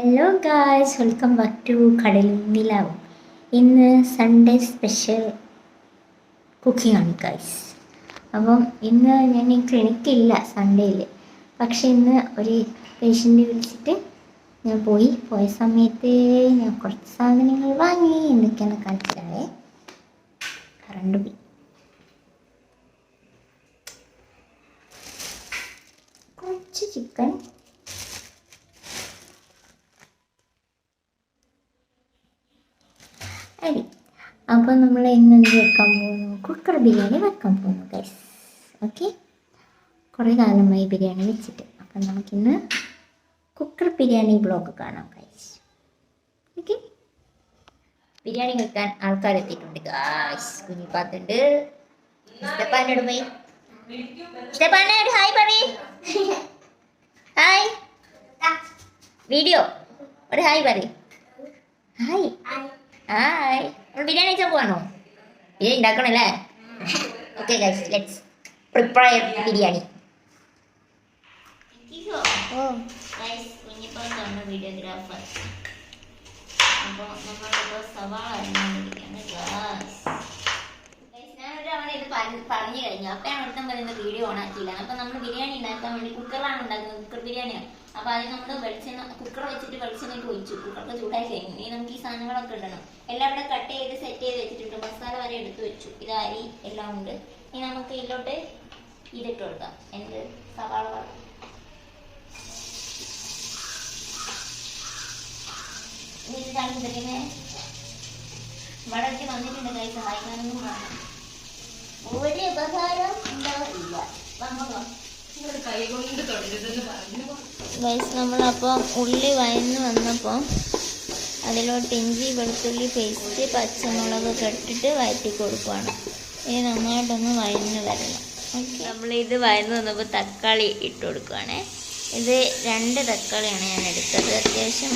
Hello guys, welcome back to കടലും നിലാവും. ഇന്ന് സൺഡേ സ്പെഷ്യൽ കുക്കിംഗ് ആണ് ഗായ്സ്. അപ്പം ഇന്ന് ഞാൻ ഈ ക്ലിനിക്കില്ല സൺഡേയിൽ, പക്ഷെ ഇന്ന് ഒരു പേഷ്യൻ്റ് വിളിച്ചിട്ട് ഞാൻ പോയ സമയത്ത് ഞാൻ കുറച്ച് സാധനങ്ങൾ വാങ്ങി. എന്തൊക്കെയാണ് കാണിച്ചാലേ, കറണ്ട് പോയി. കുറച്ച് ചിക്കൻ, അരി. അപ്പോൾ നമ്മൾ ഇന്ന് എന്ത് വെക്കാൻ പോകുന്നു? കുക്കർ ബിരിയാണി വെക്കാൻ പോകുന്നു ഗൈസ്. ഓക്കെ, കുറേ കാലമായി ബിരിയാണി വെച്ചിട്ട്. അപ്പം നമുക്കിന്ന് കുക്കർ ബിരിയാണി ബ്ലോഗ് കാണാം ഗൈസ്. ഓക്കെ, ബിരിയാണി വെക്കാൻ ആൾക്കാർ എത്തിയിട്ടുണ്ട് ഗൈസ്. കുഞ്ഞിപ്പാത്തുണ്ട്, സ്റ്റെപ്പാനോട് പോയി. സ്റ്റെപ്പാനോട് ഹായ് പറയ്. ഹായ് വീഡിയോ ഒരു ഹായ് പറയ്. Hi hi. നമ്മൾ ബിരിയാണി വെച്ചാൽ പോവാണോ? ബിരിയാണി ഉണ്ടാക്കണല്ലേ? Okay guys, let's prepare biryani. Oh guys, കുഞ്ഞിപ്പാത്താണ് വീഡിയോഗ്രാഫർ. അപ്പോൾ നമ്മളിപ്പോൾ സവാള അരിഞ്ഞുകൊണ്ടിരിക്കുകയാണ് ഗൈസ്. ഞാനൊരു തവണ ഇത് പറഞ്ഞു കഴിഞ്ഞു. അപ്പോഴാണ് ഒരുത്തം പറയുന്നത് വീഡിയോ ഓൺ ആക്കിയില്ല. അപ്പം നമ്മൾ ബിരിയാണി ഉണ്ടാക്കാൻ വേണ്ടി കുക്കറിലാണ് ഉണ്ടാക്കുന്നത്, കുക്കർ ബിരിയാണിയാണ്. അപ്പോൾ അതിന് നമ്മൾ വെളിച്ചെണ്ണ കുക്കർ വെച്ചിട്ട് വെളിച്ചെണ്ണയിട്ട് ഒഴിച്ചു. കുക്കറൊക്കെ ചൂടായി കഴിഞ്ഞു. ഇനി നമുക്ക് ഈ സാധനങ്ങളൊക്കെ ഇടണം. എല്ലാം ഇവിടെ കട്ട് ചെയ്ത് സെറ്റ് ചെയ്ത് വെച്ചിട്ടുണ്ട്. മസാല വരെ എടുത്ത് വെച്ചു. ഇത് അരി എല്ലാം ഉണ്ട്. ഇനി നമുക്ക് ഇതിലോട്ട് ഇതിട്ട് കൊടുക്കാം. എന്ത് സവാള ഇത് കാണിച്ചിട്ടേ വടക്കി വന്നിട്ടുണ്ട് കൈ സഹായിക്കാനൊന്നും വേണം. ഒരു ഉപകാരം ഉണ്ടാവില്ല. ഗൈസ്, നമ്മളപ്പം ഉള്ളി വഴന്ന് വന്നപ്പോൾ അതിലോട്ട് ഇഞ്ചി വെളുത്തുള്ളി പേസ്റ്റ് പച്ചമുളകൊക്കെ ഇട്ടിട്ട് വഴറ്റി കൊടുക്കുകയാണ്. ഇത് നന്നായിട്ടൊന്ന് വഴന്ന് വരണം. ഓക്കെ, നമ്മളിത് വഴന്ന് വന്നപ്പോൾ തക്കാളി ഇട്ട് കൊടുക്കുകയാണേ. ഇത് 2 തക്കാളിയാണ് ഞാൻ എടുത്തത്, അത്യാവശ്യം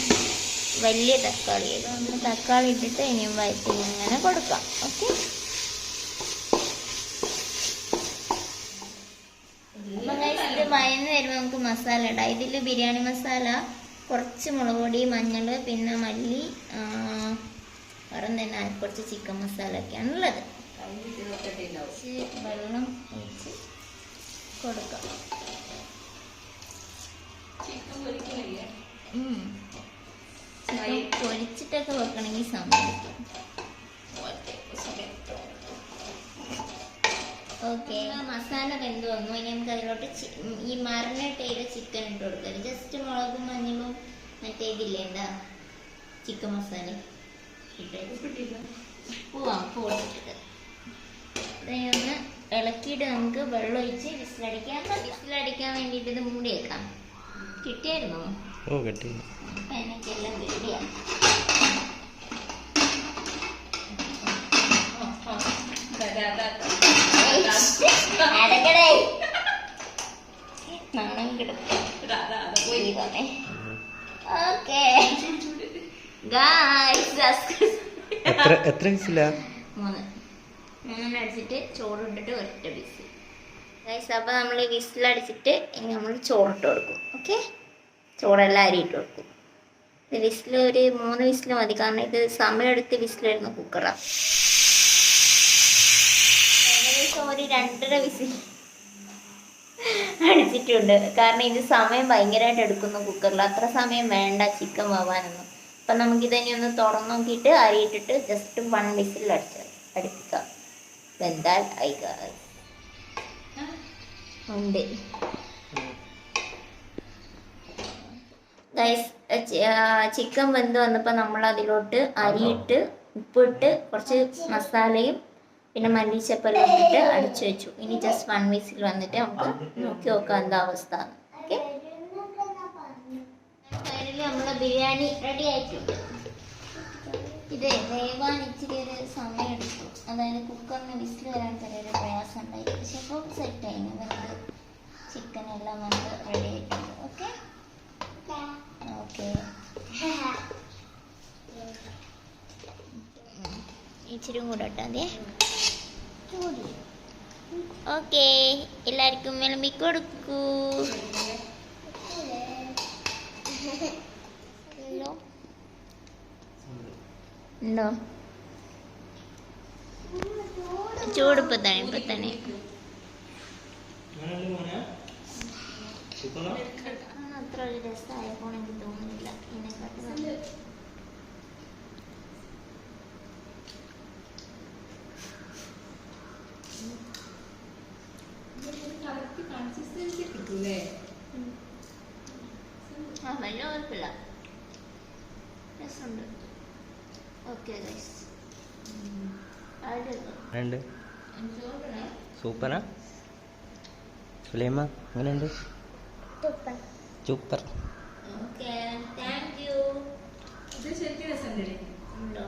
വലിയ തക്കാളി. നമ്മൾ തക്കാളി ഇട്ടിട്ട് ഇനിയും വഴറ്റി ഇങ്ങനെ കൊടുക്കാം. ഓക്കെ, ഇത് വഴന്ന് വരുമ്പോൾ നമുക്ക് മസാല ഇടാം. ഇതിൽ ബിരിയാണി മസാല, കുറച്ച് മുളക് പൊടി, മഞ്ഞൾ, പിന്നെ മല്ലി, വേറെ തന്നെ കുറച്ച് ചിക്കൻ മസാല ഒക്കെയാണ് ഉള്ളത്. വെള്ളം ഒഴിച്ച് കൊടുക്കാം. ചിക്കൻ പൊരിച്ചിട്ടൊക്കെ വെക്കണമെങ്കിൽ സമയം എടുക്കും. ഓക്കെ, മസാല വെന്ത് വന്നു. ഇനി നമുക്ക് അതിലോട്ട് ഈ മാറിനേറ്റ് ചെയ്ത ചിക്കൻ ഇട്ട് കൊടുക്കരുത്. ജസ്റ്റ് മുളകും മഞ്ഞളും മറ്റേ ഇതില്ലേ എന്താ ചിക്കൻ മസാല ഉപ്പ് കൊടുത്തിട്ട് ഒന്ന് ഇളക്കിയിട്ട് നമുക്ക് വെള്ളം ഒഴിച്ച് വിസിലടിക്കാൻ വേണ്ടിയിട്ട് ഇത് മൂടി വെക്കാം. കിട്ടിയായിരുന്നോ? എനിക്കെല്ലാം പേടിയാണ്. അടിച്ചിട്ട് ചോറ് ഇട്ടിട്ട് ഒറ്റ വിസിൽ. അപ്പൊ നമ്മൾ വിസിലടിച്ചിട്ട് ഇനി നമ്മൾ ചോറിട്ട് കൊടുക്കും. ഓക്കെ, ചോറെല്ലാം അരിയിട്ട് കൊടുക്കും. വിസിൽ ഒരു 3 വിസിൽ മതി, കാരണം ഇത് സമയമെടുത്ത് വിസിലായിരുന്നു കുക്കറാണ്. ഏകദേശം ഒരു 2.5 വിസിൽ അടിച്ചിട്ടുണ്ട്, കാരണം ഇത് സമയം ഭയങ്കരമായിട്ട് എടുക്കുന്നു കുക്കറിൽ. അത്ര സമയം വേണ്ട ചിക്കൻ വേവാനൊന്നും. അപ്പം നമുക്കിതന്നെ ഒന്ന് തുറന്നു നോക്കിയിട്ട് അരിയിട്ടിട്ട് ജസ്റ്റ് 1 വിസിൽ അടുപ്പിക്കാം. വെന്താൽ ഉണ്ട് ഗൈസ്. ചിക്കൻ വെന്ത് വന്നപ്പോൾ നമ്മൾ അതിലോട്ട് അരിയിട്ട് ഉപ്പിട്ട് കുറച്ച് മസാലയും പിന്നെ മല്ലിച്ചപ്പെല്ലാം ഇട്ടിട്ട് അടിച്ചു വെച്ചു. ഇനി ജസ്റ്റ് 1 വിസിൽ വന്നിട്ട് നമുക്ക് നോക്കി നോക്കാം എന്താ അവസ്ഥ. ഓക്കെ, ഫൈനലി നമ്മളെ ബിരിയാണി റെഡി ആയിട്ടുണ്ട്. ഇത് വേവാൻ ഇച്ചിരി ഒരു സമയം എടുത്തു, അതായത് കുക്കറിന് വിസിൽ വരാൻ ചെറിയൊരു പ്രയാസം ഉണ്ടായി. പക്ഷെ ഇപ്പോൾ സെറ്റായി. നമുക്ക് ചിക്കനെല്ലാം നമുക്ക് റെഡി ആയിട്ടുണ്ട്. ഓക്കെ ഓക്കെ, ഇച്ചിരി കൂടെ ഇട്ടാൽ മതി. ഓക്കെ, എല്ലാവർക്കും വിളമ്പി കൊടുക്കൂ. അയ്യോ ഉണ്ടോ ചൂടിപ്പോ തന്നെ അത്ര ഒരു രസമായപ്പോൾ എനിക്ക് തോന്നുന്നില്ല ഇതിനെക്കാട്ടി ആ വലിയ കുഴപ്പമില്ല രസമുണ്ട്. ഓക്കെ ഗൈസ് സൂപ്പറാ സുലൈമ അങ്ങനെയുണ്ട് സൂപ്പർ. Okay thank you. ഇത് ശരിക്കും രസമുണ്ടല്ലേ? ഉണ്ടോ